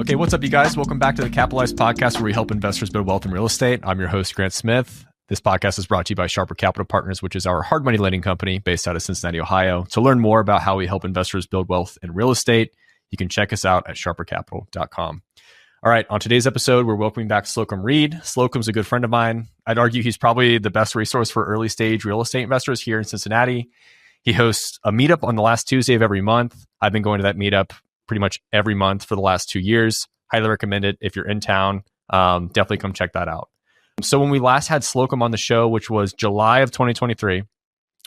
Okay, what's up, you guys? Welcome back to the Capitalized Podcast, where we help investors build wealth in real estate. I'm your host, Grant Smith. This podcast is brought to you by Sharper Capital Partners, which is our hard money lending company based out of Cincinnati, Ohio. To learn more about how we help investors build wealth in real estate, you can check us out at sharpercapital.com. All right, on today's episode, we're welcoming back Slocomb Reed. Slocomb's a good friend of mine. I'd argue he's probably the best resource for early stage real estate investors here in Cincinnati. He hosts a meetup on the last Tuesday of every month. I've been going to that meetup pretty much every month for the last 2 years. Highly recommend it. If you're in town, definitely come check that out. So when we last had Slocomb on the show, which was July of 2023,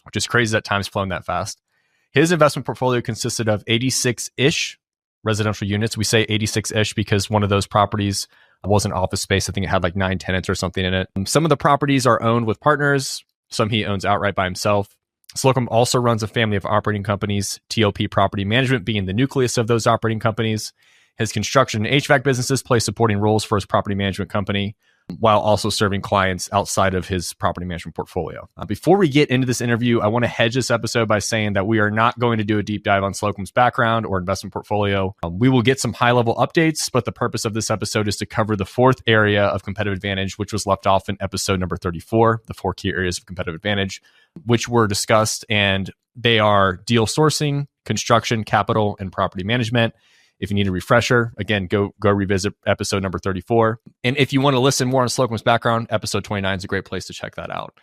which is crazy that time's flown that fast, his investment portfolio consisted of 86-ish residential units. We say 86-ish because one of those properties was an office space. I think it had like 9 tenants or something in it. Some of the properties are owned with partners. Some he owns outright by himself. Slocomb also runs a family of operating companies, TOP Property Management being the nucleus of those operating companies. His construction and HVAC businesses play supporting roles for his property management company, while also serving clients outside of his property management portfolio. Before we get into this interview, I want to hedge this episode by saying that we are not going to do a deep dive on Slocomb's background or investment portfolio. We will get some high-level updates, but the purpose of this episode is to cover the fourth area of competitive advantage, which was left off in episode number 34, the 4 key areas of competitive advantage, which were discussed, and they are deal sourcing, construction, capital, and property management. If you need a refresher, again, go revisit episode number 34. And if you want to listen more on Slocomb's background, episode 29 is a great place to check that out.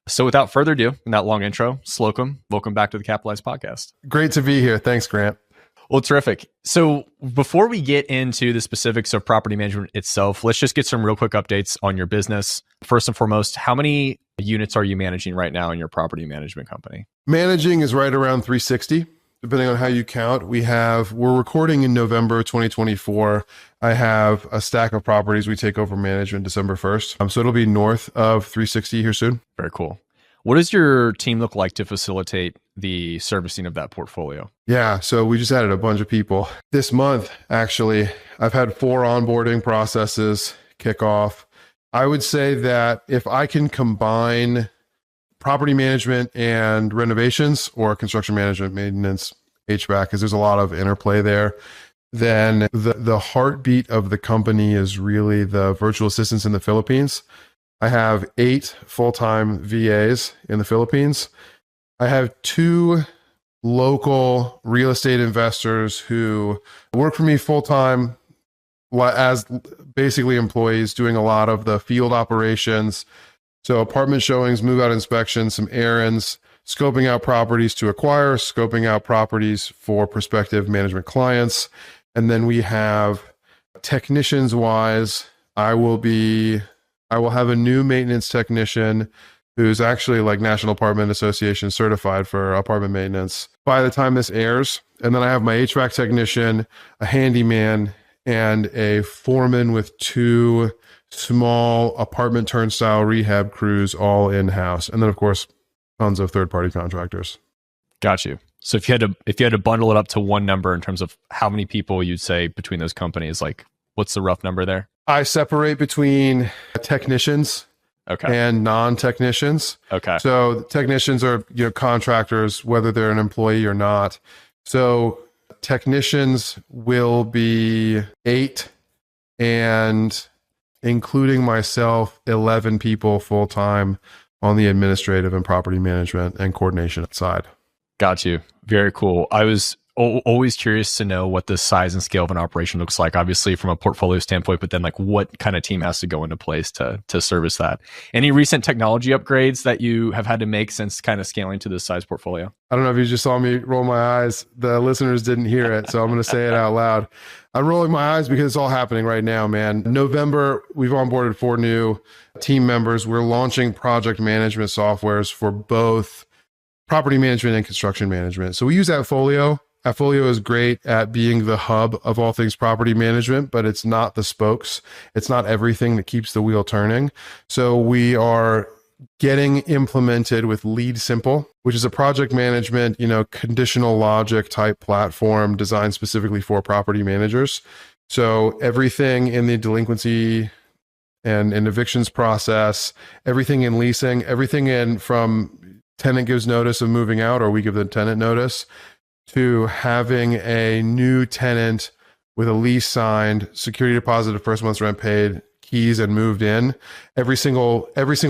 So without further ado, in that long intro, Slocomb, welcome back to the Capitalized Podcast. Great to be here. Thanks, Grant. Well, terrific. So before we get into the specifics of property management itself, let's just get some real quick updates on your business. First and foremost, how many units are you managing right now in your property management company? Managing is right around 360. Depending on how you count. We're recording in November 2024. I have a stack of properties we take over management December 1st. So it'll be north of 360 here soon. Very cool. What does your team look like to facilitate the servicing of that portfolio? Yeah, so we just added a bunch of people. This month, actually, I've had 4 onboarding processes kick off. I would say that if I can combine property management and renovations, or construction management, maintenance, HVAC, because there's a lot of interplay there, then the heartbeat of the company is really the virtual assistants in the Philippines. I have 8 full-time VAs in the Philippines. I have 2 local real estate investors who work for me full-time as basically employees, doing a lot of the field operations. So apartment showings, move-out inspections, some errands, scoping out properties to acquire, scoping out properties for prospective management clients. And then we have technicians-wise, I will have a new maintenance technician who's actually like National Apartment Association certified for apartment maintenance by the time this airs. And then I have my HVAC technician, a handyman, and a foreman with 2 small apartment turnstile rehab crews all in-house. And then, of course, tons of third-party contractors. Got you. So if you had to bundle it up to one number in terms of how many people you'd say between those companies, like what's the rough number there? I separate between technicians and non-technicians. Okay. So technicians are contractors, whether they're an employee or not. So technicians will be 8, and including myself, 11 people full-time on the administrative and property management and coordination side. Got you. Very cool. I was always curious to know what the size and scale of an operation looks like, obviously from a portfolio standpoint, but then like what kind of team has to go into place to service that. Any recent technology upgrades that you have had to make since kind of scaling to this size portfolio? I don't know if you just saw me roll my eyes. The listeners didn't hear it, so I'm going to say it out loud. I'm rolling my eyes because it's all happening right now, man. November, we've onboarded 4 new team members. We're launching project management softwares for both property management and construction management. So we use AppFolio. AppFolio is great at being the hub of all things property management, but it's not the spokes. It's not everything that keeps the wheel turning. So we are getting implemented with Lead Simple, which is a project management, conditional logic type platform designed specifically for property managers. So everything in the delinquency and in evictions process, everything in leasing, everything in from tenant gives notice of moving out or we give the tenant notice, to having a new tenant with a lease signed, security deposit of first month's rent paid, keys and moved in, every single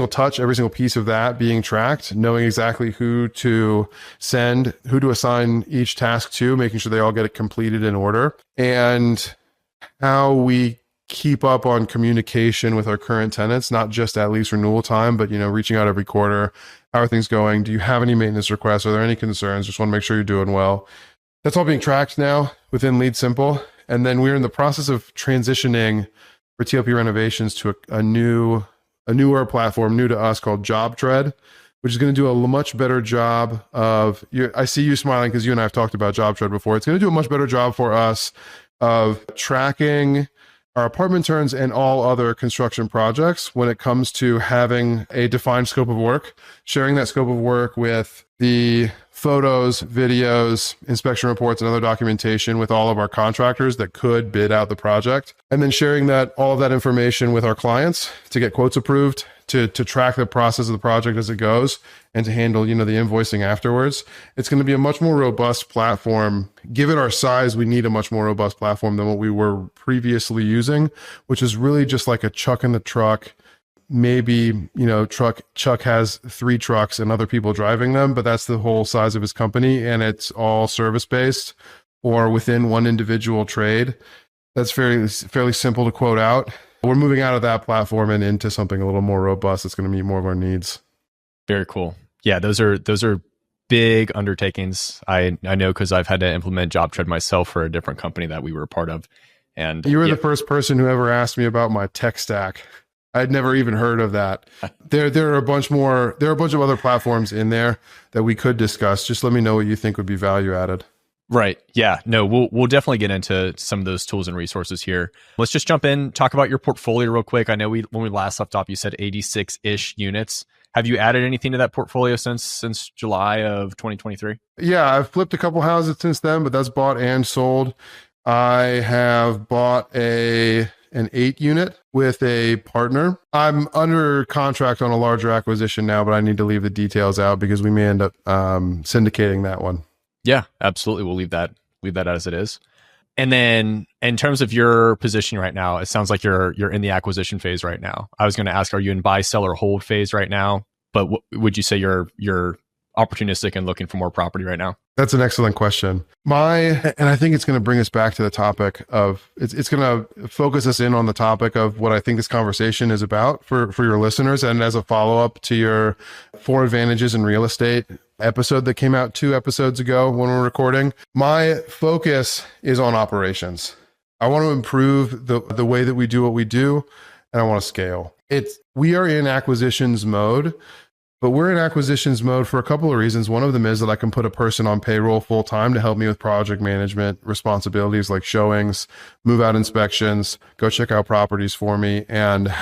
touch, every single piece of that being tracked, knowing exactly who to send, who to assign each task to, making sure they all get it completed in order, and how we keep up on communication with our current tenants, not just at lease renewal time, but reaching out every quarter. How are things going? Do you have any maintenance requests? Are there any concerns? Just want to make sure you're doing well. That's all being tracked now within Lead Simple. And then we're in the process of transitioning for TLP renovations to a newer platform, new to us, called JobTread, which is going to do a much better job of, I see you smiling because you and I have talked about JobTread before. It's going to do a much better job for us of tracking our apartment turns and all other construction projects when it comes to having a defined scope of work, sharing that scope of work with the photos, videos, inspection reports, and other documentation with all of our contractors that could bid out the project, and then sharing all of that information with our clients to get quotes approved, to track the process of the project as it goes, and to handle the invoicing afterwards. It's going to be a much more robust platform. Given our size, we need a much more robust platform than what we were previously using, which is really just like a Chuck in the truck. Maybe Chuck has 3 trucks and other people driving them, but that's the whole size of his company, and it's all service based or within one individual trade. That's fairly simple to quote out. We're moving out of that platform and into something a little more robust that's going to meet more of our needs. Very cool. Yeah, those are big undertakings. I know because I've had to implement JobTread myself for a different company that we were a part of. And you were the first person who ever asked me about my tech stack. I'd never even heard of that. There are a bunch of other platforms in there that we could discuss. Just let me know what you think would be value added. Right. Yeah. No, we'll definitely get into some of those tools and resources here. Let's just jump in, talk about your portfolio real quick. I know when we last left off, you said 86-ish units. Have you added anything to that portfolio since July of 2023? Yeah, I've flipped a couple houses since then, but that's bought and sold. I have bought an 8 unit with a partner. I'm under contract on a larger acquisition now, but I need to leave the details out because we may end up syndicating that one. Yeah, absolutely. We'll leave that as it is. And then in terms of your position right now, it sounds like you're in the acquisition phase right now. I was going to ask, are you in buy, sell, or hold phase right now? But would you say you're opportunistic and looking for more property right now? That's an excellent question. And I think it's going to bring us back to the topic of, it's going to focus us in on the topic of what I think this conversation is about for your listeners. And as a follow-up to your 4 advantages in real estate episode that came out 2 episodes ago when we're recording, my focus is on operations. I want to improve the way that we do what we do, and I want to scale. We are in acquisitions mode. But we're in acquisitions mode for a couple of reasons. One of them is that I can put a person on payroll full time to help me with project management responsibilities like showings, move out inspections, go check out properties for me, and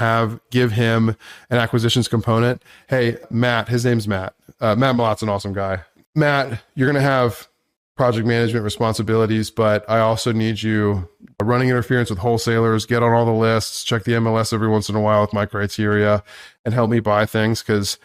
give him an acquisitions component. Hey, Matt, his name's Matt. Matt Malot's an awesome guy. Matt, you're going to have project management responsibilities, but I also need you running interference with wholesalers, get on all the lists, check the MLS every once in a while with my criteria, and help me buy things. Because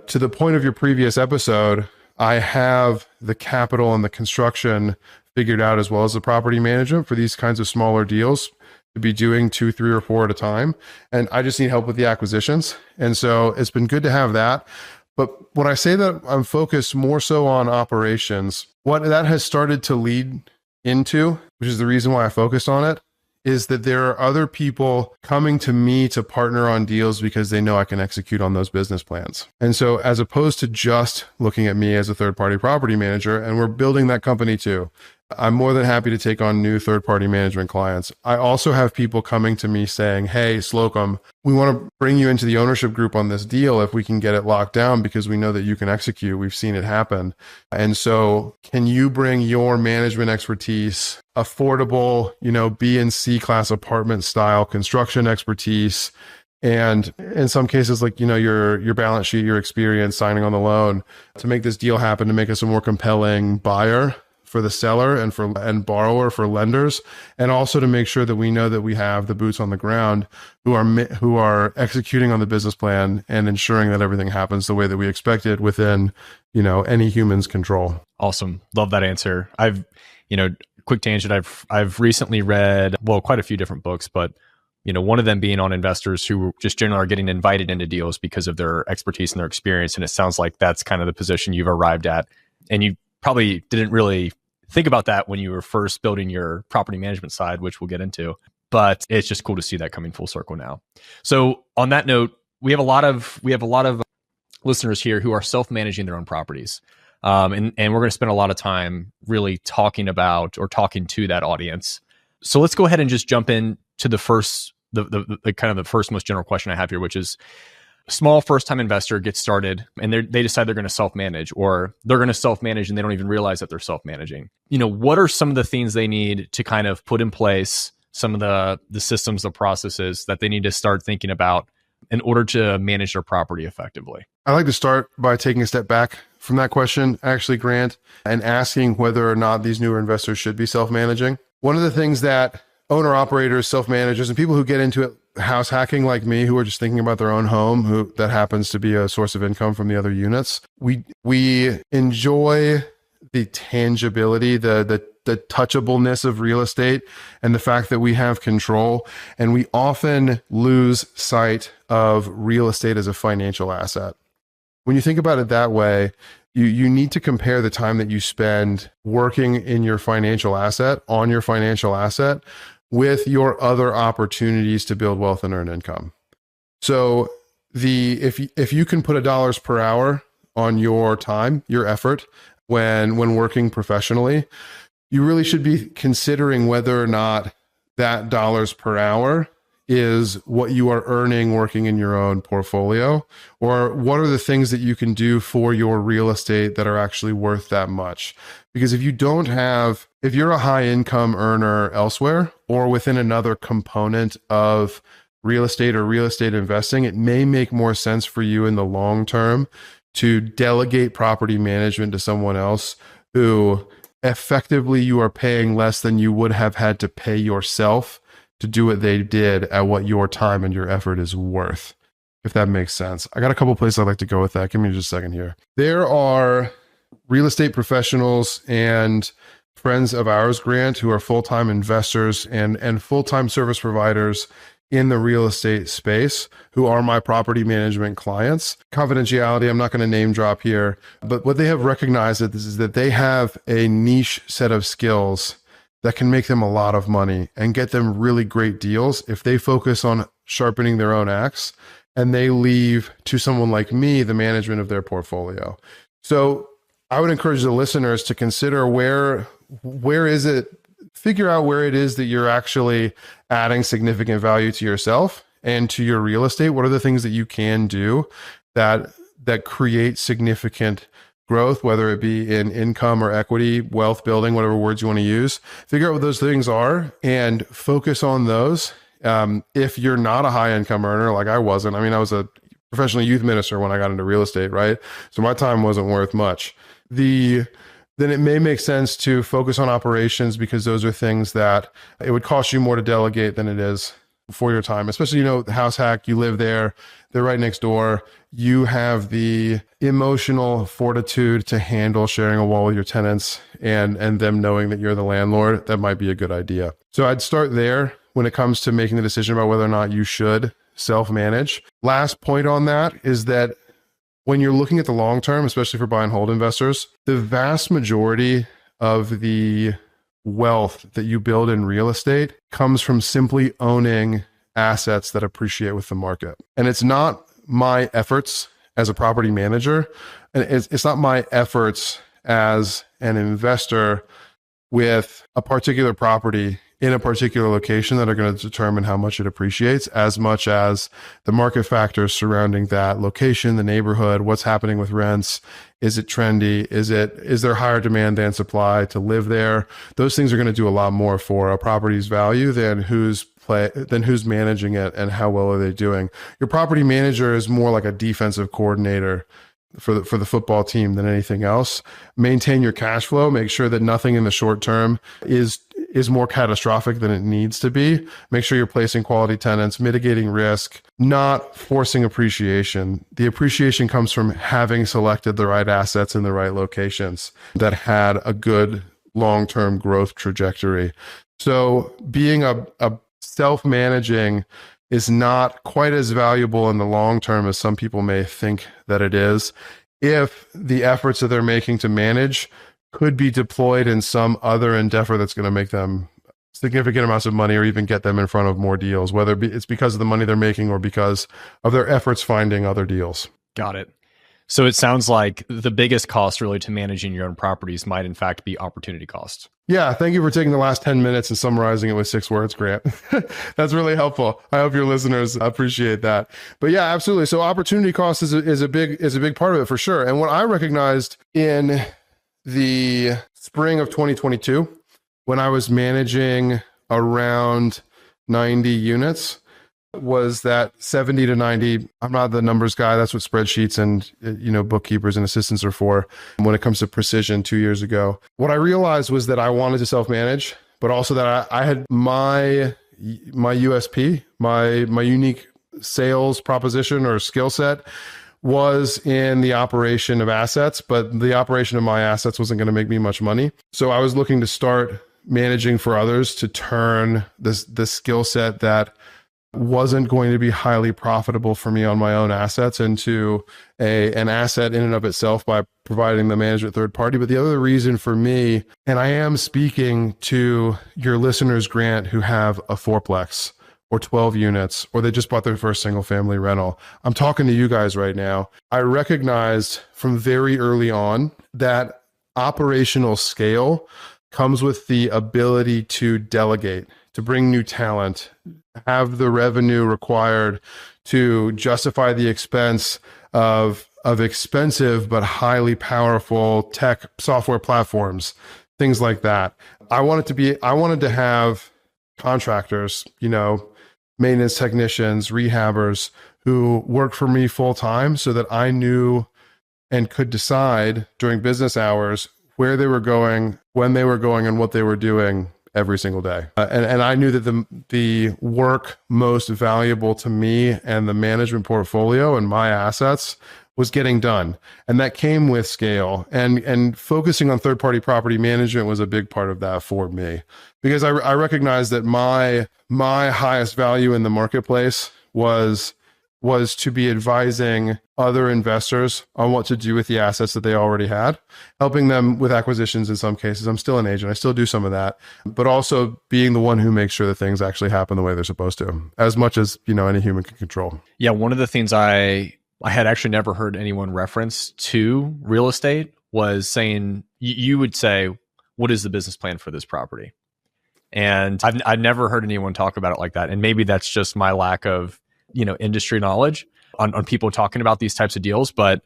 to the point of your previous episode, I have the capital and the construction figured out, as well as the property management for these kinds of smaller deals to be doing 2, 3, or 4 at a time. And I just need help with the acquisitions. And so it's been good to have that. But when I say that I'm focused more so on operations, what that has started to lead into, which is the reason why I focused on it, is that there are other people coming to me to partner on deals because they know I can execute on those business plans. And so as opposed to just looking at me as a third-party property manager, and we're building that company too, I'm more than happy to take on new third-party management clients. I also have people coming to me saying, hey, Slocomb, we want to bring you into the ownership group on this deal if we can get it locked down because we know that you can execute. We've seen it happen. And so can you bring your management expertise, affordable, B and C class apartment style construction expertise, and in some cases, like, your balance sheet, your experience signing on the loan to make this deal happen, to make us a more compelling buyer for the seller and borrower for lenders, and also to make sure that we know that we have the boots on the ground who are executing on the business plan and ensuring that everything happens the way that we expect it within, any human's control. Awesome. Love that answer. I've, quick tangent. I've recently read, well, quite a few different books, but one of them being on investors who just generally are getting invited into deals because of their expertise and their experience. And it sounds like that's kind of the position you've arrived at. And you probably didn't really think about that when you were first building your property management side, which we'll get into. But it's just cool to see that coming full circle now. So on that note, we have a lot of listeners here who are self-managing their own properties. And we're going to spend a lot of time really talking about or talking to that audience. So let's go ahead and just jump in to the first, the kind of the first most general question I have here, which is small first-time investor gets started and they decide they're going to self-manage, or they're going to self-manage and they don't even realize that they're self-managing. What are some of the things they need to kind of put in place, some of the systems, the processes that they need to start thinking about in order to manage their property effectively? I'd like to start by taking a step back from that question, actually, Grant, and asking whether or not these newer investors should be self-managing. One of the things that owner-operators, self-managers, and people who get into it, house hacking like me, who are just thinking about their own home, that happens to be a source of income from the other units, we enjoy the tangibility, the touchableness of real estate and the fact that we have control. And we often lose sight of real estate as a financial asset. When you think about it that way, you need to compare the time that you spend working in your financial asset, on your financial asset, with your other opportunities to build wealth and earn income. So if you can put $1 per hour on your time, your effort, when working professionally, you really should be considering whether or not that $1 per hour is what you are earning working in your own portfolio, or what are the things that you can do for your real estate that are actually worth that much. Because if you're a high income earner elsewhere or within another component of real estate or real estate investing, it may make more sense for you in the long term to delegate property management to someone else who effectively you are paying less than you would have had to pay yourself to do what they did at what your time and your effort is worth, if that makes sense. I got a couple places I'd like to go with that. Give me just a second here. There are real estate professionals and friends of ours, Grant, who are full-time investors and full-time service providers in the real estate space who are my property management clients. Confidentiality, I'm not going to name drop here, but what they have recognized is that they have a niche set of skills that can make them a lot of money and get them really great deals if they focus on sharpening their own axe and they leave to someone like me the management of their portfolio. So I would encourage the listeners to consider figure out where it is that you're actually adding significant value to yourself and to your real estate. What are the things that you can do that create significant growth, whether it be in income or equity, wealth building, whatever words you want to use. Figure out what those things are and focus on those. If you're not a high income earner, like I wasn't, I was a professional youth minister when I got into real estate, right? So my time wasn't worth much. Then it may make sense to focus on operations, because those are things that it would cost you more to delegate than it is for your time, especially, the house hack, you live there, they're right next door. You have the emotional fortitude to handle sharing a wall with your tenants and them knowing that you're the landlord. That might be a good idea. So I'd start there when it comes to making the decision about whether or not you should self-manage. Last point on that is that when you're looking at the long term, especially for buy and hold investors, the vast majority of the wealth that you build in real estate comes from simply owning assets that appreciate with the market. And it's not my efforts as a property manager, and it's not my efforts as an investor with a particular property in a particular location that are going to determine how much it appreciates, as much as the market factors surrounding that location, the neighborhood, what's happening with rents. Is it trendy? Is there higher demand than supply to live there? Those things are going to do a lot more for a property's value than who's managing it and how well are they doing. Your property manager is more like a defensive coordinator for the football team than anything else. Maintain your cash flow. Make sure that nothing in the short term is more catastrophic than it needs to be. Make sure you're placing quality tenants, mitigating risk, not forcing appreciation. The appreciation comes from having selected the right assets in the right locations that had a good long-term growth trajectory. So being a self-managing is not quite as valuable in the long term as some people may think that it is, if the efforts that they're making to manage could be deployed in some other endeavor that's going to make them significant amounts of money or even get them in front of more deals, whether it's because of the money they're making or because of their efforts finding other deals. Got it. So it sounds like the biggest cost really to managing your own properties might in fact be opportunity cost. Yeah. Thank you for taking the last 10 minutes and summarizing it with 6 words, Grant. That's really helpful. I hope your listeners appreciate that. But yeah, absolutely. So opportunity cost is a big part of it for sure. And what I recognized in the spring of 2022, when I was managing around 90 units, was that 70 to 90, I'm not the numbers guy. That's what spreadsheets and, bookkeepers and assistants are for when it comes to precision 2 years ago. What I realized was that I wanted to self-manage, but also that I had my USP, my unique sales proposition or skill set was in the operation of assets, but the operation of my assets wasn't going to make me much money. So I was looking to start managing for others to turn this skill set that wasn't going to be highly profitable for me on my own assets into an asset in and of itself by providing the management third party. But the other reason for me, and I am speaking to your listeners, Grant, who have a fourplex or 12 units, or they just bought their first single family rental. I'm talking to you guys right now. I recognized from very early on that operational scale comes with the ability to delegate, to bring new talent, have the revenue required to justify the expense of expensive but highly powerful tech software platforms, things like that. I wanted to have contractors, maintenance technicians, rehabbers who work for me full time so that I knew and could decide during business hours where they were going, when they were going, and what they were doing every single day. And I knew that the work most valuable to me and the management portfolio and my assets was getting done. And that came with scale, and focusing on third-party property management was a big part of that for me, because I recognized that my highest value in the marketplace was to be advising other investors on what to do with the assets that they already had, helping them with acquisitions in some cases. I'm still an agent. I still do some of that, but also being the one who makes sure that things actually happen the way they're supposed to, as much as, any human can control. Yeah. One of the things I had actually never heard anyone reference to real estate was saying, you would say, what is the business plan for this property? And I've never heard anyone talk about it like that. And maybe that's just my lack of industry knowledge on people talking about these types of deals, but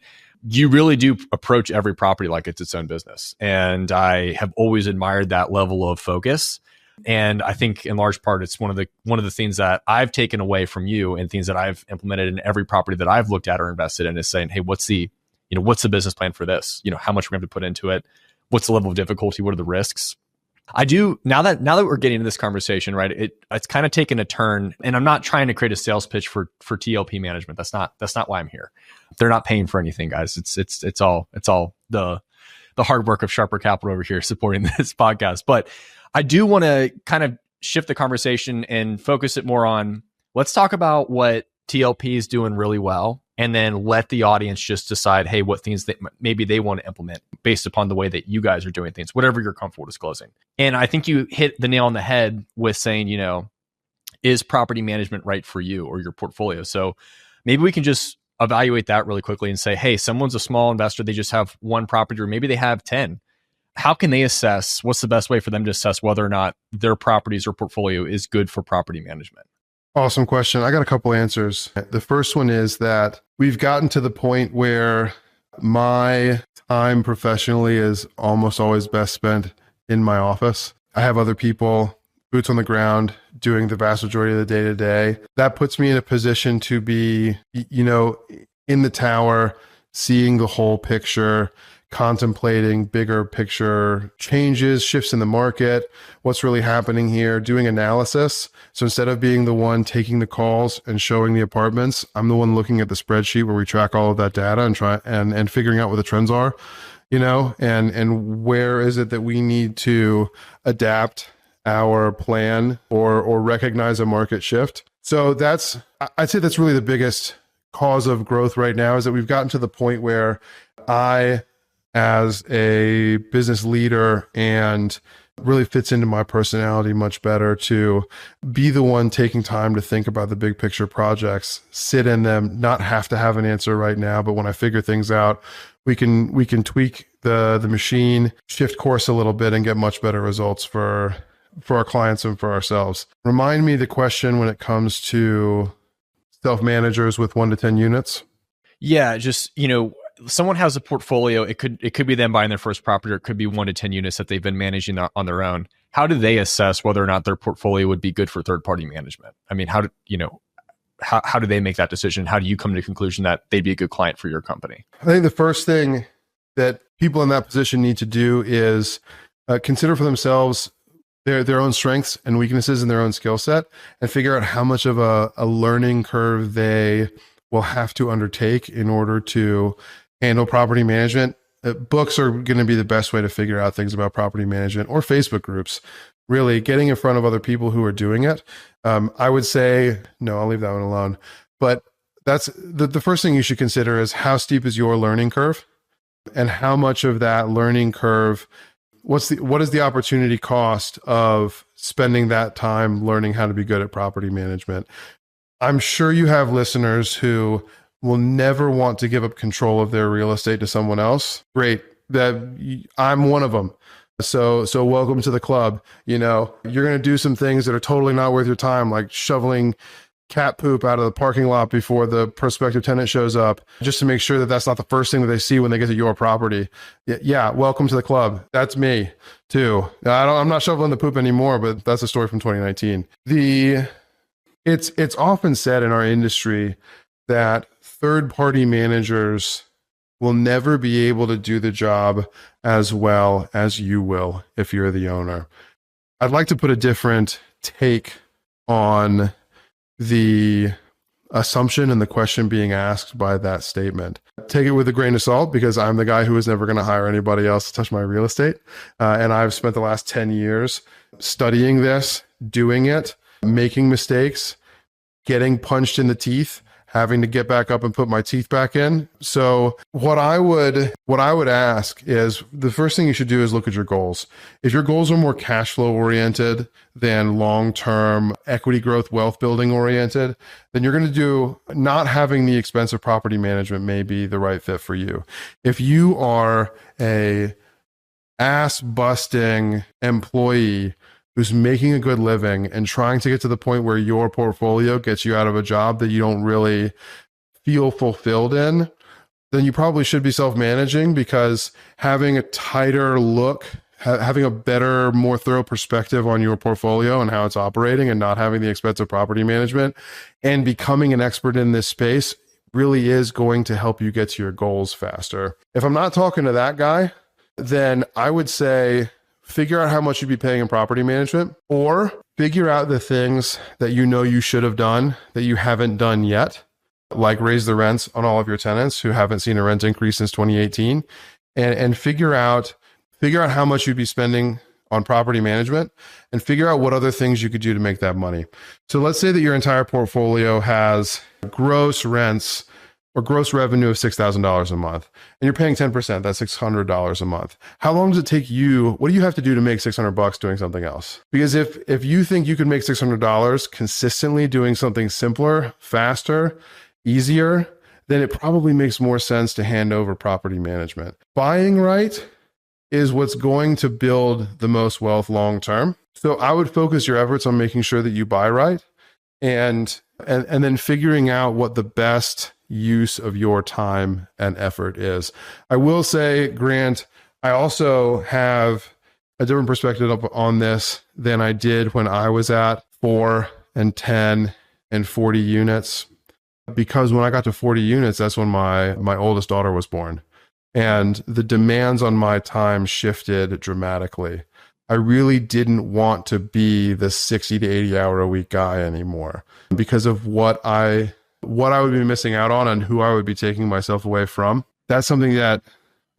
you really do approach every property like it's its own business. And I have always admired that level of focus. And I think in large part, it's one of the things that I've taken away from you and things that I've implemented in every property that I've looked at or invested in is saying, hey, what's the business plan for this? How much we're going to put into it? What's the level of difficulty? What are the risks? I do now that we're getting into this conversation, right? It's kind of taken a turn, and I'm not trying to create a sales pitch for TLP management. That's not why I'm here. They're not paying for anything, guys. It's all the hard work of Sharper Capital over here supporting this podcast. But I do want to kind of shift the conversation and focus it more on, let's talk about what TLP is doing really well, and then let the audience just decide, hey, what things that maybe they want to implement based upon the way that you guys are doing things, whatever you're comfortable disclosing. And I think you hit the nail on the head with saying, is property management right for you or your portfolio? So maybe we can just evaluate that really quickly and say, hey, someone's a small investor. They just have one property, or maybe they have 10. How can they assess, what's the best way for them to assess whether or not their properties or portfolio is good for property management? Awesome question. I got a couple answers. The first one is that we've gotten to the point where my time professionally is almost always best spent in my office. I have other people, boots on the ground, doing the vast majority of the day to day. That puts me in a position to be, in the tower, seeing the whole picture, contemplating bigger picture changes, shifts in the market, what's really happening here, doing analysis. So instead of being the one taking the calls and showing the apartments, I'm the one looking at the spreadsheet where we track all of that data and try and figuring out what the trends are. and where is it that we need to adapt our plan or recognize a market shift. So I'd say that's really the biggest cause of growth right now, is that we've gotten to the point where I, as a business leader, and really fits into my personality much better to be the one taking time to think about the big picture projects, sit in them, not have to have an answer right now, but when I figure things out, we can tweak the machine, shift course a little bit, and get much better results for our clients and for ourselves. Remind me the question when it comes to self-managers with 1 to 10 units. Yeah, just, someone has a portfolio. It could be them buying their first property, or it could be 1 to 10 units that they've been managing on their own. How do they assess whether or not their portfolio would be good for third-party management? I mean, how do they make that decision? How do you come to the conclusion that they'd be a good client for your company? I think the first thing that people in that position need to do is consider for themselves their own strengths and weaknesses in their own skill set, and figure out how much of a learning curve they will have to undertake in order to handle property management. Books are going to be the best way to figure out things about property management, or Facebook groups, really getting in front of other people who are doing it. I would say, no, I'll leave that one alone. But that's the first thing you should consider is how steep is your learning curve, and how much of that learning curve, what is the opportunity cost of spending that time learning how to be good at property management? I'm sure you have listeners who will never want to give up control of their real estate to someone else. Great. I'm one of them. So welcome to the club. You're going to do some things that are totally not worth your time, like shoveling cat poop out of the parking lot before the prospective tenant shows up, just to make sure that that's not the first thing that they see when they get to your property. Yeah, welcome to the club. That's me too. I'm not shoveling the poop anymore, but that's a story from 2019. It's often said in our industry that third-party managers will never be able to do the job as well as you will if you're the owner. I'd like to put a different take on the assumption and the question being asked by that statement. Take it with a grain of salt, because I'm the guy who is never going to hire anybody else to touch my real estate. And I've spent the last 10 years studying this, doing it, making mistakes, getting punched in the teeth, having to get back up and put my teeth back in. So what I would ask is, the first thing you should do is look at your goals. If your goals are more cash flow oriented than long-term equity growth, wealth building oriented, then you're going to do, not having the expensive property management may be the right fit for you. If you are a ass busting employee who's making a good living and trying to get to the point where your portfolio gets you out of a job that you don't really feel fulfilled in, then you probably should be self-managing, because having a tighter look, having a better, more thorough perspective on your portfolio and how it's operating, and not having the expensive property management, and becoming an expert in this space really is going to help you get to your goals faster. If I'm not talking to that guy, then I would say, figure out how much you'd be paying in property management, or figure out the things that you should have done that you haven't done yet, like raise the rents on all of your tenants who haven't seen a rent increase since 2018, and figure out how much you'd be spending on property management, and figure out what other things you could do to make that money. So let's say that your entire portfolio has gross rents or gross revenue of $6,000 a month, and you're paying 10%, that's $600 a month. How long does it take you? What do you have to do to make $600 doing something else? Because if you think you can make $600 consistently doing something simpler, faster, easier, then it probably makes more sense to hand over property management. Buying right is what's going to build the most wealth long term. So I would focus your efforts on making sure that you buy right, and then figuring out what the best use of your time and effort is. I will say, Grant, I also have a different perspective on this than I did when I was at 4 and 10 and 40 units. Because when I got to 40 units, that's when my oldest daughter was born. And the demands on my time shifted dramatically. I really didn't want to be the 60 to 80 hour a week guy anymore, because of what I would be missing out on and who I would be taking myself away from. That's something that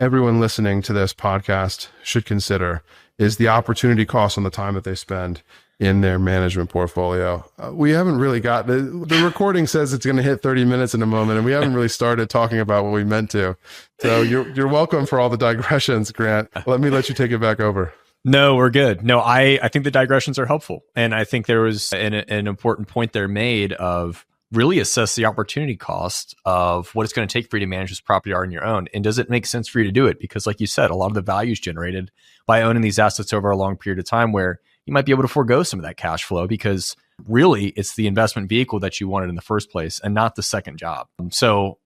everyone listening to this podcast should consider is the opportunity cost on the time that they spend in their management portfolio. We haven't really got the recording says it's going to hit 30 minutes in a moment, and we haven't really started talking about what we meant to. So you're welcome for all the digressions, Grant. Let you take it back over. No, we're good. No, I think the digressions are helpful. And I think there was an important point there made of really assess the opportunity cost of what it's going to take for you to manage this property on your own. And does it make sense for you to do it? Because like you said, a lot of the value is generated by owning these assets over a long period of time where you might be able to forego some of that cash flow because really it's the investment vehicle that you wanted in the first place and not the second job. So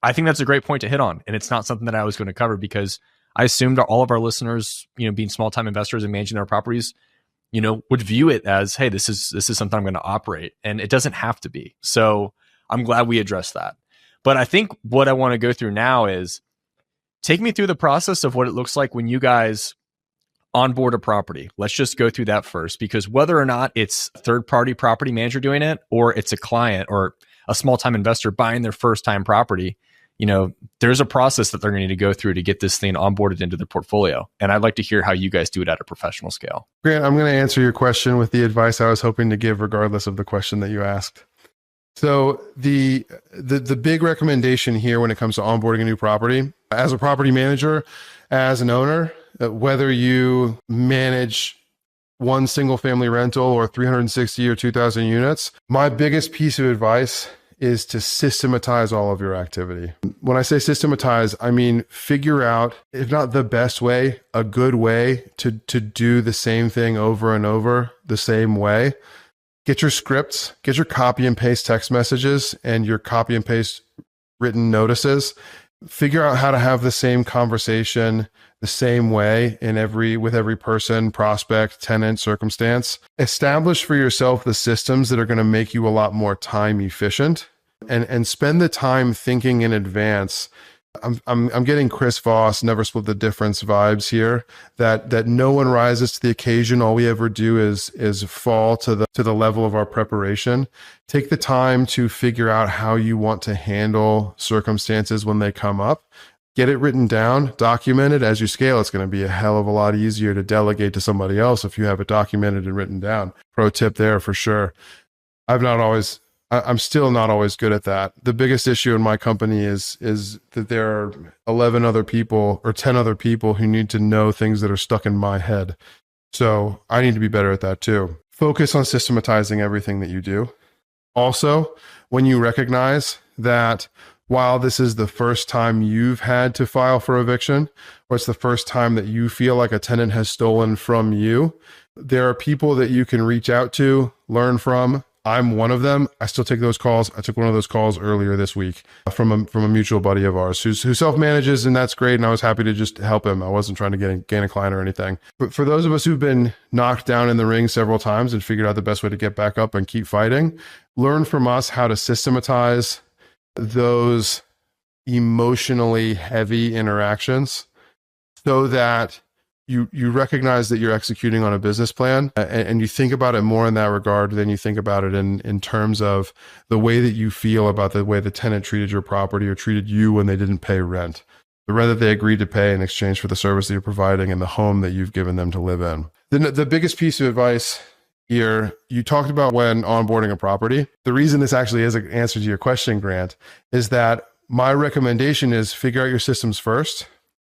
I think that's a great point to hit on. And it's not something that I was going to cover because I assumed all of our listeners, being small-time investors and managing their properties, would view it as, hey, this is something I'm going to operate. And it doesn't have to be. So I'm glad we addressed that. But I think what I want to go through now is take me through the process of what it looks like when you guys onboard a property. Let's just go through that first, because whether or not it's a third-party property manager doing it, or it's a client or a small-time investor buying their first-time property, there's a process that they're going to need to go through to get this thing onboarded into their portfolio. And I'd like to hear how you guys do it at a professional scale. Grant, I'm going to answer your question with the advice I was hoping to give, regardless of the question that you asked. So the big recommendation here when it comes to onboarding a new property, as a property manager, as an owner, whether you manage one single family rental or 360 or 2,000 units, my biggest piece of advice is to systematize all of your activity. When I say systematize, I mean figure out, if not the best way, a good way to do the same thing over and over the same way. Get your scripts, get your copy and paste text messages and your copy and paste written notices. Figure out how to have the same conversation the same way with every person, prospect, tenant, circumstance. Establish for yourself the systems that are going to make you a lot more time efficient, and spend the time thinking in advance. I'm getting Chris Voss, Never Split the Difference vibes here, that no one rises to the occasion. All we ever do is fall to the level of our preparation. Take the time to figure out how you want to handle circumstances when they come up. Get it written down, document it. As you scale, it's going to be a hell of a lot easier to delegate to somebody else if you have it documented and written down. Pro tip there for sure. I'm still not always good at that. The biggest issue in my company is that there are 11 other people or 10 other people who need to know things that are stuck in my head. So I need to be better at that too. Focus on systematizing everything that you do. Also, when you recognize that while this is the first time you've had to file for eviction, or it's the first time that you feel like a tenant has stolen from you, there are people that you can reach out to, learn from. I'm one of them. I still take those calls. I took one of those calls earlier this week from a mutual buddy of ours who self-manages, and that's great. And I was happy to just help him. I wasn't trying to gain a client or anything. But for those of us who've been knocked down in the ring several times and figured out the best way to get back up and keep fighting, learn from us how to systematize those emotionally heavy interactions so that you recognize that you're executing on a business plan, and you think about it more in that regard than you think about it in terms of the way that you feel about the way the tenant treated your property or treated you when they didn't pay rent, the rent that they agreed to pay in exchange for the service that you're providing and the home that you've given them to live in. The biggest piece of advice here, you talked about when onboarding a property. The reason this actually is an answer to your question, Grant, is that my recommendation is figure out your systems first.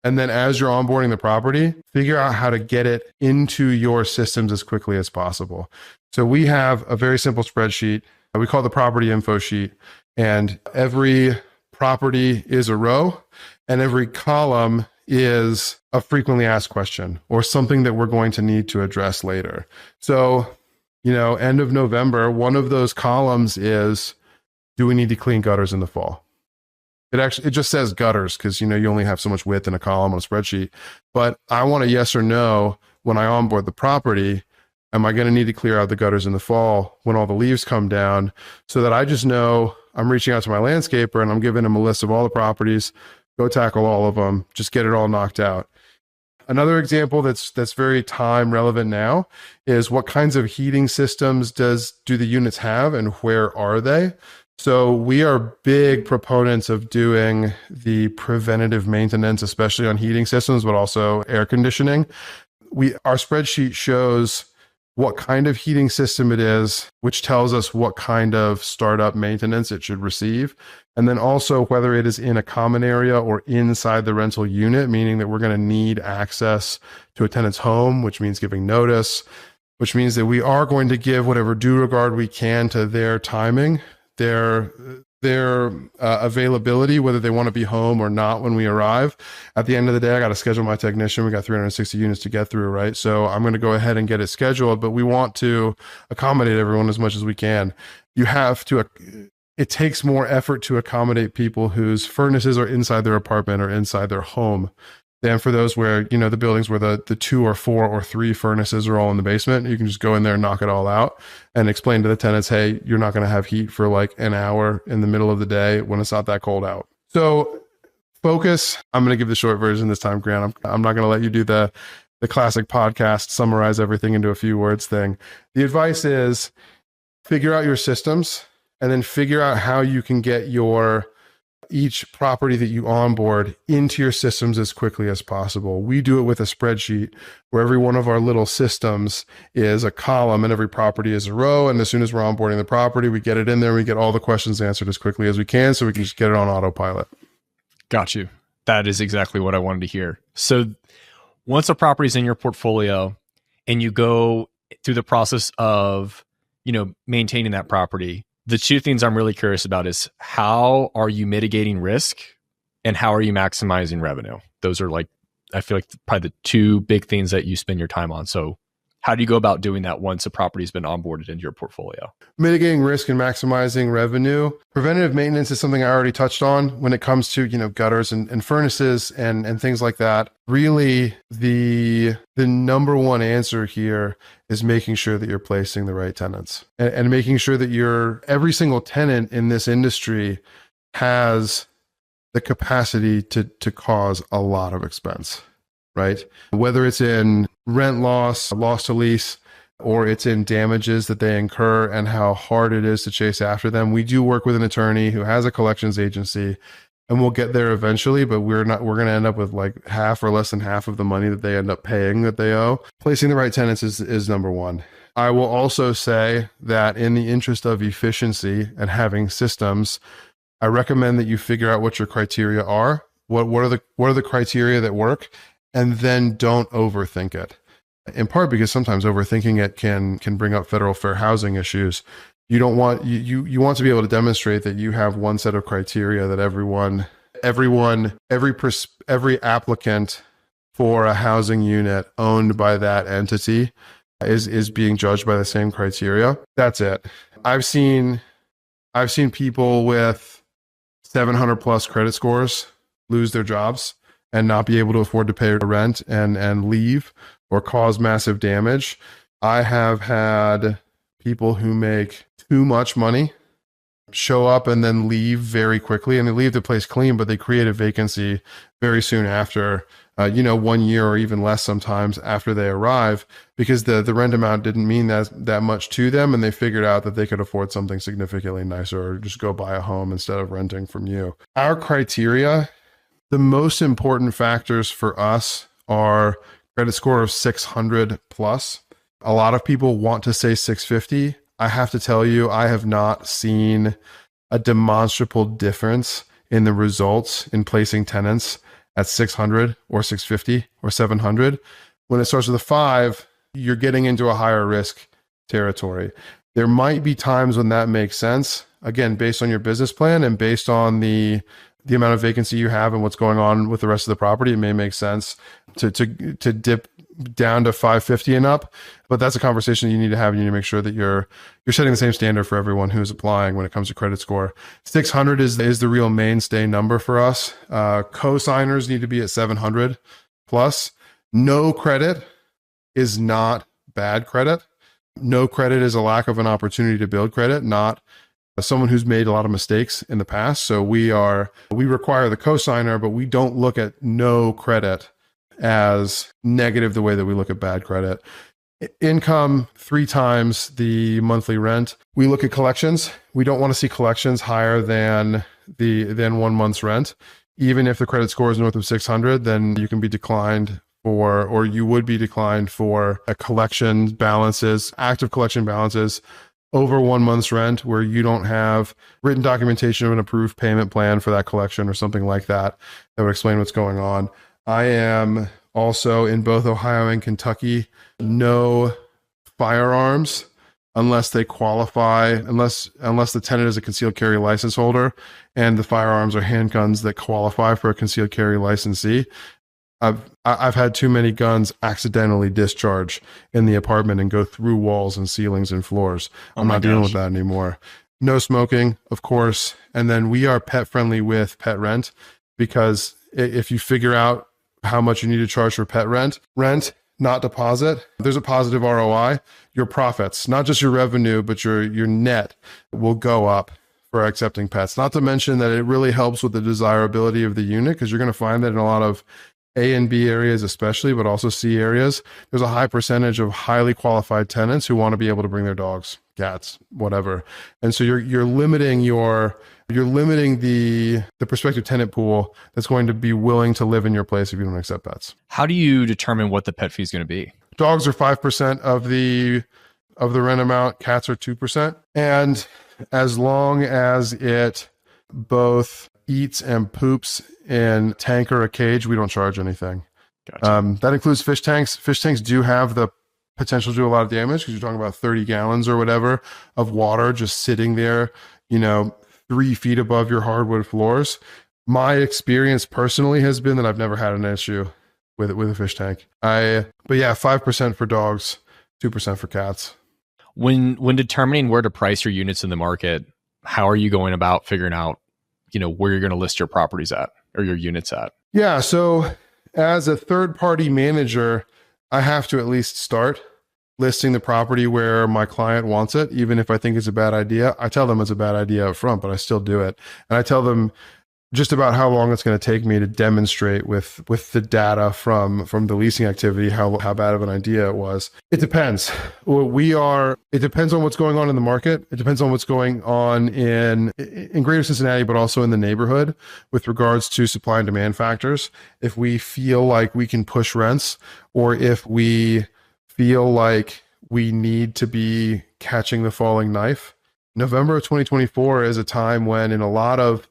And then as you're onboarding the property, figure out how to get it into your systems as quickly as possible. So we have a very simple spreadsheet. We call it the property info sheet. And every property is a row, and every column is a frequently asked question or something that we're going to need to address later. So, end of November, one of those columns is, do we need to clean gutters in the fall? It just says gutters because, you only have so much width in a column on a spreadsheet. But I want a yes or no when I onboard the property. Am I going to need to clear out the gutters in the fall when all the leaves come down, so that I just know I'm reaching out to my landscaper and I'm giving him a list of all the properties, go tackle all of them, just get it all knocked out. Another example that's very time relevant now is what kinds of heating systems do the units have and where are they? So we are big proponents of doing the preventative maintenance, especially on heating systems, but also air conditioning. Our spreadsheet shows what kind of heating system it is, which tells us what kind of startup maintenance it should receive. And then also whether it is in a common area or inside the rental unit, meaning that we're going to need access to a tenant's home, which means giving notice, which means that we are going to give whatever due regard we can to their timing, their availability, whether they want to be home or not when we arrive. At the end of the day, I got to schedule my technician. We got 360 units to get through, right? So I'm going to go ahead and get it scheduled, but we want to accommodate everyone as much as we can. It takes more effort to accommodate people whose furnaces are inside their apartment or inside their home than for those where, the buildings where the 2 or 4 or 3 furnaces are all in the basement. You can just go in there and knock it all out and explain to the tenants, hey, you're not going to have heat for like an hour in the middle of the day when it's not that cold out. So focus. I'm going to give the short version this time, Grant. I'm not going to let you do the classic podcast, summarize everything into a few words thing. The advice is figure out your systems and then figure out how you can get each property that you onboard into your systems as quickly as possible. We do it with a spreadsheet where every one of our little systems is a column and every property is a row. And as soon as we're onboarding the property, we get it in there. We get all the questions answered as quickly as we can so we can just get it on autopilot. Got you. That is exactly what I wanted to hear. So once a property is in your portfolio and you go through the process of, maintaining that property, the two things I'm really curious about is how are you mitigating risk and how are you maximizing revenue? Those are I feel like probably the two big things that you spend your time on. So how do you go about doing that once a property has been onboarded into your portfolio? Mitigating risk and maximizing revenue. Preventative maintenance is something I already touched on when it comes to, gutters and furnaces and things like that. Really, the number one answer here is making sure that you're placing the right tenants and making sure that every single tenant in this industry has the capacity to cause a lot of expense, right? Whether it's in rent loss to lease, or it's in damages that they incur and how hard it is to chase after them. We do work with an attorney who has a collections agency and we'll get there eventually, but we're going to end up with like half or less than half of the money that they end up paying that they owe. Placing the right tenants is number one. I will also say that in the interest of efficiency and having systems, I recommend that you figure out what your criteria are. What are the criteria that work? And then don't overthink it. In part because sometimes overthinking it can bring up federal fair housing issues. You don't want you want to be able to demonstrate that you have one set of criteria that every applicant for a housing unit owned by that entity is being judged by the same criteria. That's it. I've seen people with 700 plus credit scores lose their jobs and not be able to afford to pay rent and leave or cause massive damage. I have had people who make too much money show up and then leave very quickly, and they leave the place clean, but they create a vacancy very soon after, 1 year or even less sometimes after they arrive, because the rent amount didn't mean that much to them, and they figured out that they could afford something significantly nicer or just go buy a home instead of renting from you. Our criteria, the most important factors for us are credit score of 600 plus. A lot of people want to say 650. I have to tell you, I have not seen a demonstrable difference in the results in placing tenants at 600 or 650 or 700. When it starts with a 5, you're getting into a higher risk territory. There might be times when that makes sense, again, based on your business plan and based on the amount of vacancy you have and what's going on with the rest of the property. It may make sense to dip down to 550 and up, but that's a conversation you need to have. You need to make sure that you're setting the same standard for everyone who's applying when it comes to credit score. 600 is the real mainstay number for us. Co-signers need to be at 700 plus. No credit is not bad credit. No credit is a lack of an opportunity to build credit, not someone who's made a lot of mistakes in the past. So we require the co-signer, but we don't look at no credit as negative the way that we look at bad credit. Income 3 times the monthly rent. We look at collections. We don't want to see collections higher than 1 month's rent. Even if the credit score is north of 600, then you can be declined for, or you would be declined for a collection balances, active collection balances over 1 month's rent, where you don't have written documentation of an approved payment plan for that collection or something like that that would explain what's going on. I am also in both Ohio and Kentucky, no firearms unless they qualify, unless the tenant is a concealed carry license holder and the firearms are handguns that qualify for a concealed carry licensee. I've had too many guns accidentally discharge in the apartment and go through walls and ceilings and floors. I'm not dealing with that anymore. No smoking, of course. And then we are pet friendly with pet rent, because if you figure out how much you need to charge for pet rent, not deposit, there's a positive ROI. Your profits, not just your revenue, but your net will go up for accepting pets. Not to mention that it really helps with the desirability of the unit, because you're going to find that in a lot of A and B areas especially, but also C areas, there's a high percentage of highly qualified tenants who want to be able to bring their dogs, cats, whatever. And so you're limiting the prospective tenant pool that's going to be willing to live in your place if you don't accept pets. How do you determine what the pet fee is going to be? Dogs are 5% of the rent amount. Cats are 2%. And as long as it both eats and poops in tank or a cage, we don't charge anything. Gotcha. That includes fish tanks. Fish tanks do have the potential to do a lot of damage, because you're talking about 30 gallons or whatever of water just sitting there, 3 feet above your hardwood floors. My experience personally has been that I've never had an issue with a fish tank. But yeah, 5% for dogs, 2% for cats. When determining where to price your units in the market, how are you going about figuring out, where you're going to list your properties at or your units at? Yeah. So as a third-party manager, I have to at least start listing the property where my client wants it. Even if I think it's a bad idea, I tell them it's a bad idea up front, but I still do it. And I tell them just about how long it's going to take me to demonstrate with the data from the leasing activity, how bad of an idea it was. It depends. It depends on what's going on in the market. It depends on what's going on in Greater Cincinnati, but also in the neighborhood with regards to supply and demand factors. If we feel like we can push rents, or if we feel like we need to be catching the falling knife. November of 2024 is a time when, in a lot of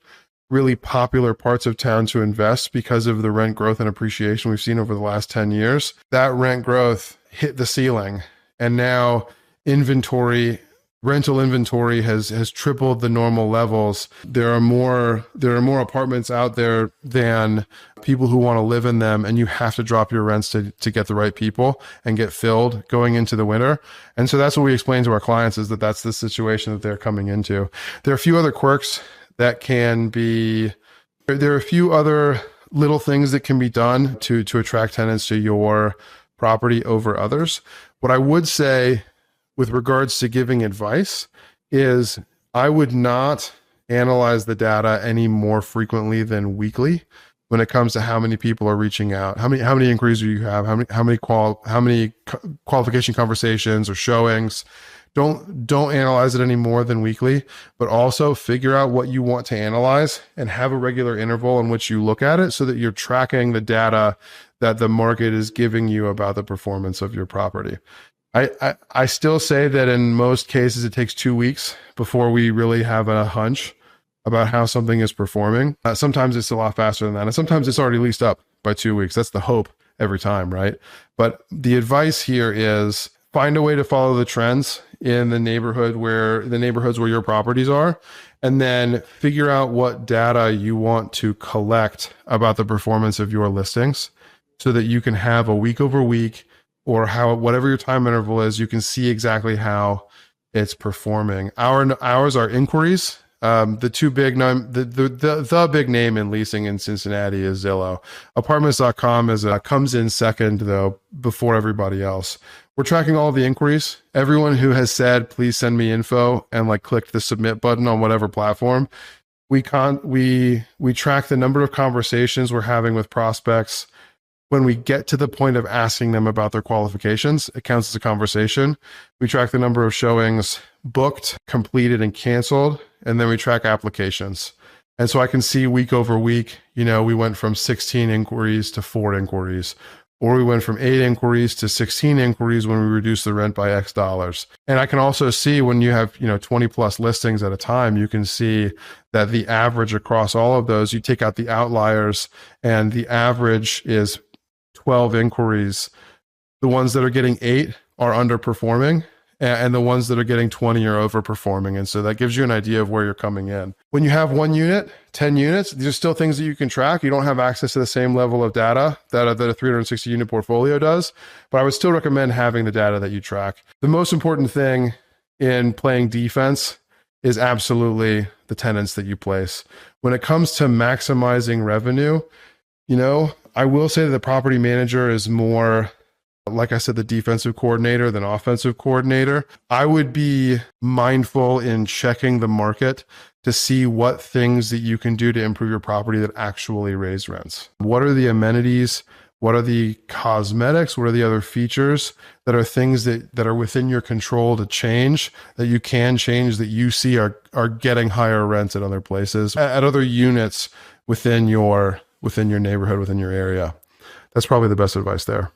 really popular parts of town to invest, because of the rent growth and appreciation we've seen over the last 10 years, that rent growth hit the ceiling. And now rental inventory has tripled the normal levels. There are more apartments out there than people who want to live in them, and you have to drop your rents to get the right people and get filled going into the winter. And so that's what we explain to our clients, is that's the situation that they're coming into. There are a few other quirks that can be, there are a few other little things that can be done to attract tenants to your property over others. What I would say with regards to giving advice is, I would not analyze the data any more frequently than weekly when it comes to how many people are reaching out, how many inquiries do you have, how many qualification conversations or showings. Don't analyze it any more than weekly, but also figure out what you want to analyze and have a regular interval in which you look at it, so that you're tracking the data that the market is giving you about the performance of your property. I still say that in most cases, it takes 2 weeks before we really have a hunch about how something is performing. Sometimes it's a lot faster than that. And sometimes it's already leased up by 2 weeks. That's the hope every time, right? But the advice here is, find a way to follow the trends in the neighborhoods where your properties are, and then figure out what data you want to collect about the performance of your listings, so that you can have a week over week, or whatever your time interval is, you can see exactly how it's performing. Ours are inquiries. The big name in leasing in Cincinnati is Zillow. Apartments.com comes in second, though, before everybody else. We're tracking all the inquiries. Everyone who has said, please send me info, and clicked the submit button on whatever platform, we track the number of conversations we're having with prospects When we get to the point of asking them about their qualifications, it counts as a conversation. We track the number of showings booked, completed, and canceled, and then we track applications. And so I can see week over week, we went from 16 inquiries to 4 inquiries, or we went from 8 inquiries to 16 inquiries when we reduced the rent by X dollars. And I can also see when you have, 20 plus listings at a time, you can see that the average across all of those, you take out the outliers, and the average is 12 inquiries. The ones that are getting 8 are underperforming, and the ones that are getting 20 are overperforming. And so that gives you an idea of where you're coming in. When you have 1 unit, 10 units, these are still things that you can track. You don't have access to the same level of data that a 360 unit portfolio does, but I would still recommend having the data that you track. The most important thing in playing defense is absolutely the tenants that you place. When it comes to maximizing revenue, I will say that the property manager is more, like I said, the defensive coordinator than offensive coordinator. I would be mindful in checking the market to see what things that you can do to improve your property that actually raise rents. What are the amenities? What are the cosmetics? What are the other features that are things that are within your control to change, that you can change, that you see are getting higher rents at other places, at other units within your neighborhood, within your area? That's probably the best advice there.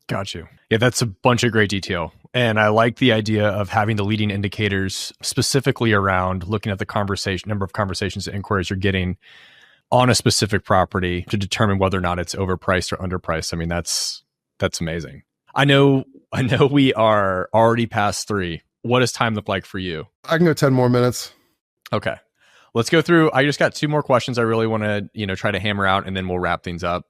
Got you. Yeah, that's a bunch of great detail. And I like the idea of having the leading indicators specifically around looking at the number of conversations and inquiries you're getting on a specific property to determine whether or not it's overpriced or underpriced. I mean, that's amazing. I know we are already past 3. What does time look like for you? I can go 10 more minutes. Okay. Let's go through. I just got 2 more questions I really want to, try to hammer out, and then we'll wrap things up.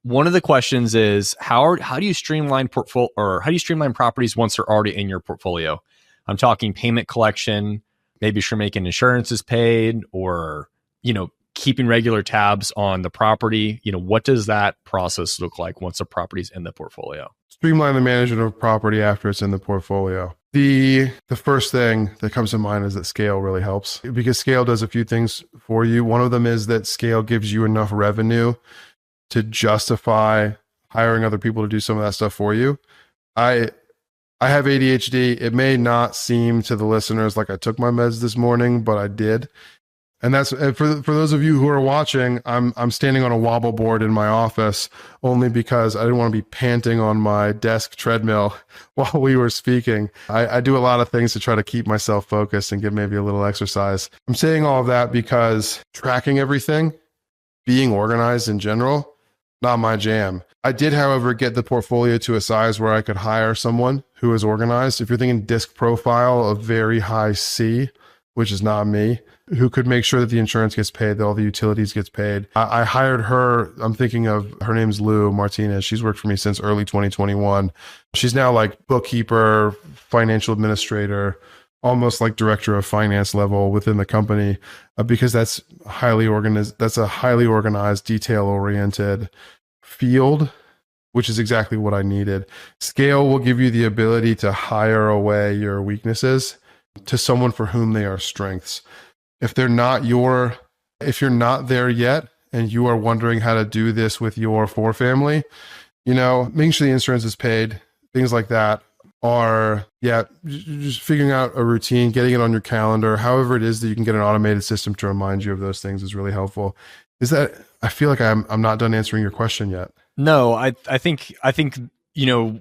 One of the questions is how do you streamline properties once they're already in your portfolio? I'm talking payment collection, maybe you're making insurance is paid, or, keeping regular tabs on the property. What does that process look like once a property's in the portfolio? Streamline the management of property after it's in the portfolio. The first thing that comes to mind is that scale really helps, because scale does a few things for you. One of them is that scale gives you enough revenue to justify hiring other people to do some of that stuff for you. I have ADHD. It may not seem to the listeners like I took my meds this morning, but I did. And that's for those of you who are watching, I'm standing on a wobble board in my office only because I didn't want to be panting on my desk treadmill while we were speaking. I do a lot of things to try to keep myself focused and get maybe a little exercise. I'm saying all of that because tracking everything, being organized in general, not my jam. I did, however, get the portfolio to a size where I could hire someone who is organized. If you're thinking disc profile of very high C, which is not me, who could make sure that the insurance gets paid, that all the utilities gets paid. I hired her. I'm thinking of her name's Lou Martinez. She's worked for me since early 2021. She's now like bookkeeper, financial administrator, almost like director of finance level within the company, because that's highly organized. That's a highly organized, detail oriented field, which is exactly what I needed. Scale will give you the ability to hire away your weaknesses to someone for whom they are strengths. If you're not there yet and you are wondering how to do this with your 4 family, making sure the insurance is paid, things like that are, just figuring out a routine, getting it on your calendar, however it is that you can get an automated system to remind you of those things is really helpful. I feel like I'm not done answering your question yet. No, I think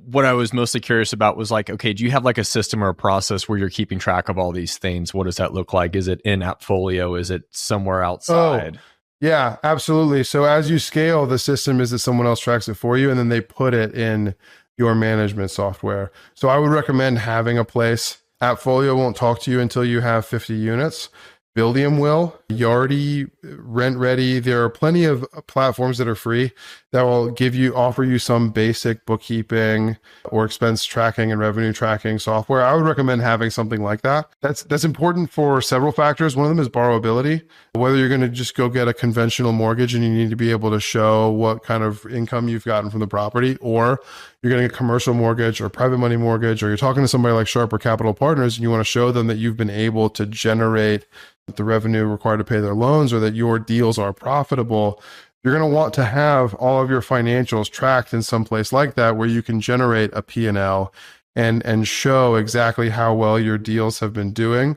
what I was mostly curious about was like, okay, do you have like a system or a process where you're keeping track of all these things? What does that look like? Is it in AppFolio? Is it somewhere outside? Oh, yeah, absolutely. So as you scale, the system is that someone else tracks it for you, and then they put it in your management software. So I would recommend having a place. AppFolio won't talk to you until you have 50 units. Buildium will. Yardi, Rent Ready. There are plenty of platforms that are free that will offer you some basic bookkeeping or expense tracking and revenue tracking software. I would recommend having something like that. That's important for several factors. One of them is borrowability. Whether you're going to just go get a conventional mortgage and you need to be able to show what kind of income you've gotten from the property, or you're getting a commercial mortgage or private money mortgage, or you're talking to somebody like Sharper Capital Partners and you want to show them that you've been able to generate the revenue required to pay their loans, or that your deals are profitable, You're going to want to have all of your financials tracked in some place like that where you can generate a P&L and show exactly how well your deals have been doing,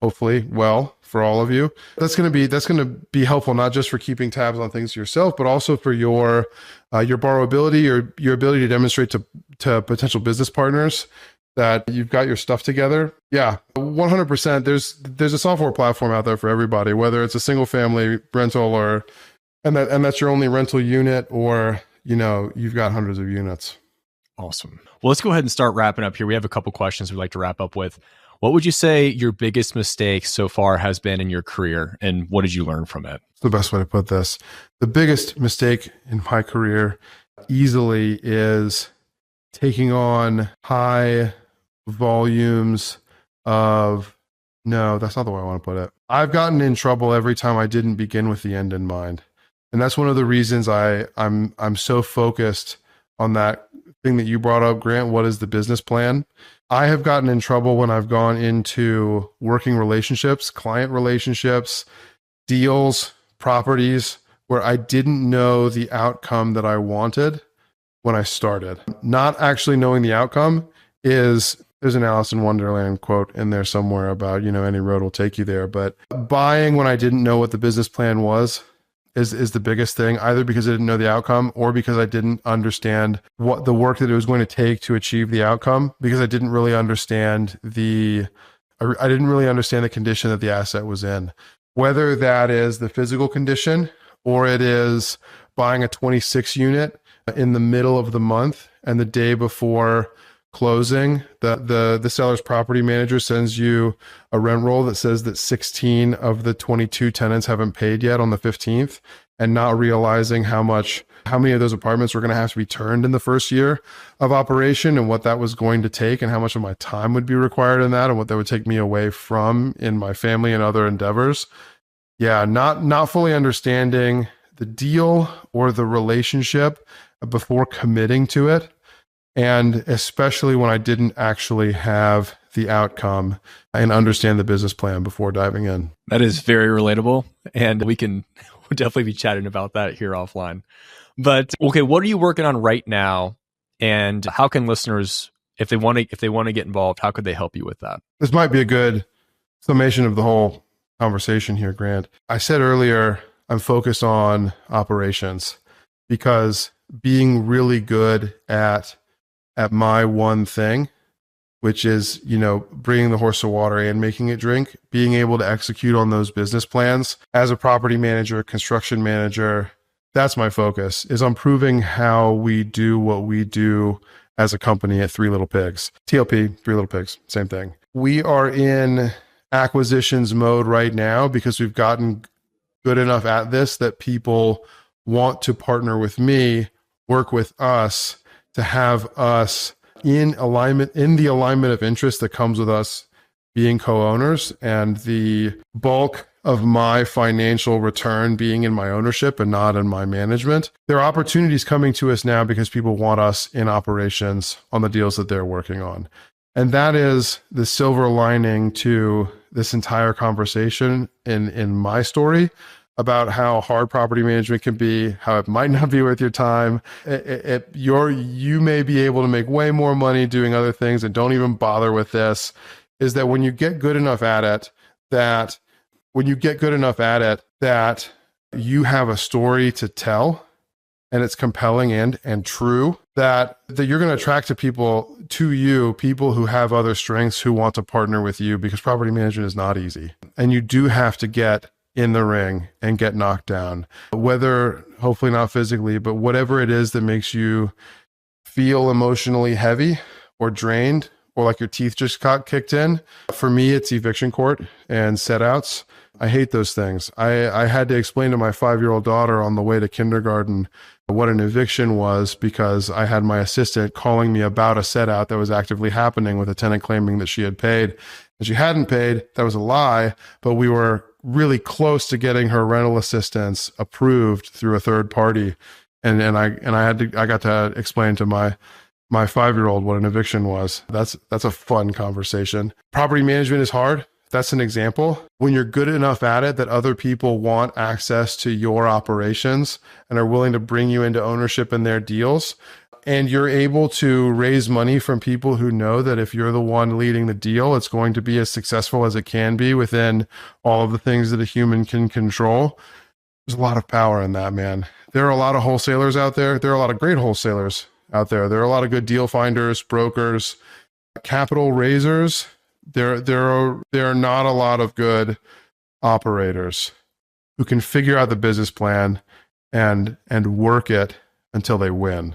hopefully well for all of you. That's going to be helpful, not just for keeping tabs on things yourself, but also for your borrowability, or your ability to demonstrate to potential business partners that you've got your stuff together. Yeah, 100%. There's a software platform out there for everybody, whether it's a single family rental and that's your only rental unit, or you've got hundreds of units. Awesome. Well, let's go ahead and start wrapping up here. We have a couple questions we'd like to wrap up with. What would you say your biggest mistake so far has been in your career, and what did you learn from it? The best way to put this. The biggest mistake in my career easily is taking on high volumes of, no, that's not the way I want to put it. I've gotten in trouble every time I didn't begin with the end in mind. And that's one of the reasons I'm so focused on that thing that you brought up, Grant. What is the business plan? I have gotten in trouble when I've gone into working relationships, client relationships, deals, properties, where I didn't know the outcome that I wanted when I started. Not actually knowing the outcome there's an Alice in Wonderland quote in there somewhere about, any road will take you there. But buying when I didn't know what the business plan was is the biggest thing, either because I didn't know the outcome or because I didn't understand what the work that it was going to take to achieve the outcome, because I didn't really understand the condition that the asset was in, whether that is the physical condition or it is buying a 26 unit in the middle of the month and the day before closing, the seller's property manager sends you a rent roll that says that 16 of the 22 tenants haven't paid yet on the 15th, and not realizing how many of those apartments were going to have to be turned in the first year of operation, and what that was going to take, and how much of my time would be required in that, and what that would take me away from in my family and other endeavors. Yeah, not fully understanding the deal or the relationship before committing to it. And especially when I didn't actually have the outcome and understand the business plan before diving in. That is very relatable. And we'll definitely be chatting about that here offline. But okay, what are you working on right now? And how can listeners, if they want to get involved, how could they help you with that? This might be a good summation of the whole conversation here, Grant. I said earlier, I'm focused on operations, because being really good at my one thing, which is, bringing the horse to water and making it drink, being able to execute on those business plans as a property manager, construction manager, that's my focus, is on proving how we do what we do as a company at Three Little Pigs. TLP, Three Little Pigs, same thing. We are in acquisitions mode right now because we've gotten good enough at this that people want to partner with me, work with us, to have us in the alignment of interest that comes with us being co-owners, and the bulk of my financial return being in my ownership and not in my management. There are opportunities coming to us now because people want us in operations on the deals that they're working on. And that is the silver lining to this entire conversation in my story about how hard property management can be, how it might not be worth your time. You may be able to make way more money doing other things and don't even bother with this, is that when you get good enough at it, that you have a story to tell and it's compelling and true, that you're going to attract people who have other strengths, who want to partner with you, because property management is not easy. And you do have to get in the ring and get knocked down, whether, hopefully not physically, but whatever it is that makes you feel emotionally heavy or drained, or like your teeth just got kicked in. For me, it's eviction court and set outs. I hate those things. I had to explain to my 5-year-old daughter on the way to kindergarten what an eviction was, because I had my assistant calling me about a set out that was actively happening with a tenant claiming that she had paid and she hadn't paid. That was a lie, but we were really close to getting her rental assistance approved through a third party. And I got to explain to my 5-year-old what an eviction was. That's a fun conversation. Property management is hard. That's an example. When you're good enough at it that other people want access to your operations and are willing to bring you into ownership in their deals, and you're able to raise money from people who know that if you're the one leading the deal, it's going to be as successful as it can be within all of the things that a human can control. There's a lot of power in that, man. There are a lot of wholesalers out there. There are a lot of great wholesalers out there. There are a lot of good deal finders, brokers, capital raisers. There are not a lot of good operators who can figure out the business plan and work it until they win.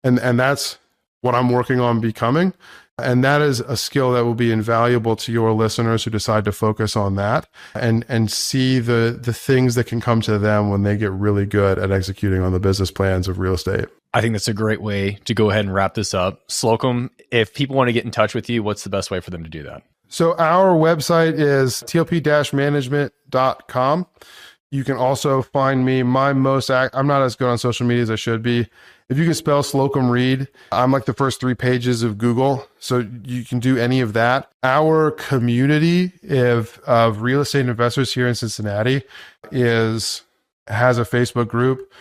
And that's what I'm working on becoming. And that is a skill that will be invaluable to your listeners who decide to focus on that and see the things that can come to them when they get really good at executing on the business plans of real estate. I think that's a great way to go ahead and wrap this up. Slocomb, if people want to get in touch with you, what's the best way for them to do that? So our website is tlp-management.com. You can also find me. I'm not as good on social media as I should be. If you can spell Slocomb Reed, I'm like the first 3 pages of Google. So you can do any of that. Our community of real estate investors here in Cincinnati has a Facebook group.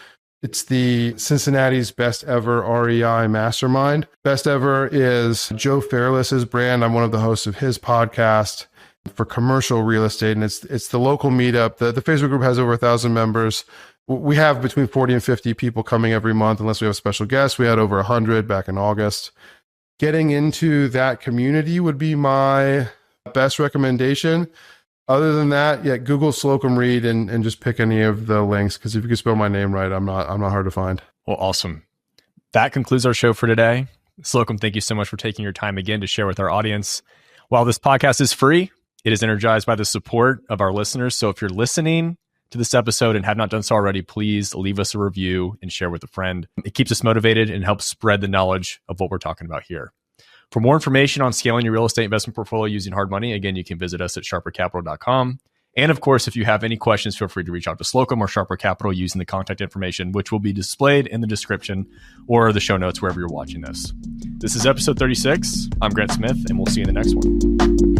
It's the Cincinnati's Best Ever REI Mastermind. Best Ever is Joe Fairless's brand. I'm one of the hosts of his podcast for commercial real estate, and it's the local meetup. The Facebook group has over 1,000 members. We have between 40 and 50 people coming every month, unless we have special guests. We had over 100 back in August. Getting into that community would be my best recommendation. Other than that, Google Slocomb Reed and just pick any of the links, because if you can spell my name right, I'm not hard to find. Well, awesome. That concludes our show for today. Slocomb, thank you so much for taking your time again to share with our audience. While this podcast is free, it is energized by the support of our listeners. So if you're listening to this episode and have not done so already, please leave us a review and share with a friend. It keeps us motivated and helps spread the knowledge of what we're talking about here. For more information on scaling your real estate investment portfolio using hard money, again, you can visit us at sharpercapital.com. And of course, if you have any questions, feel free to reach out to Slocomb or Sharper Capital using the contact information, which will be displayed in the description or the show notes wherever you're watching this. This is episode 36. I'm Grant Smith, and we'll see you in the next one.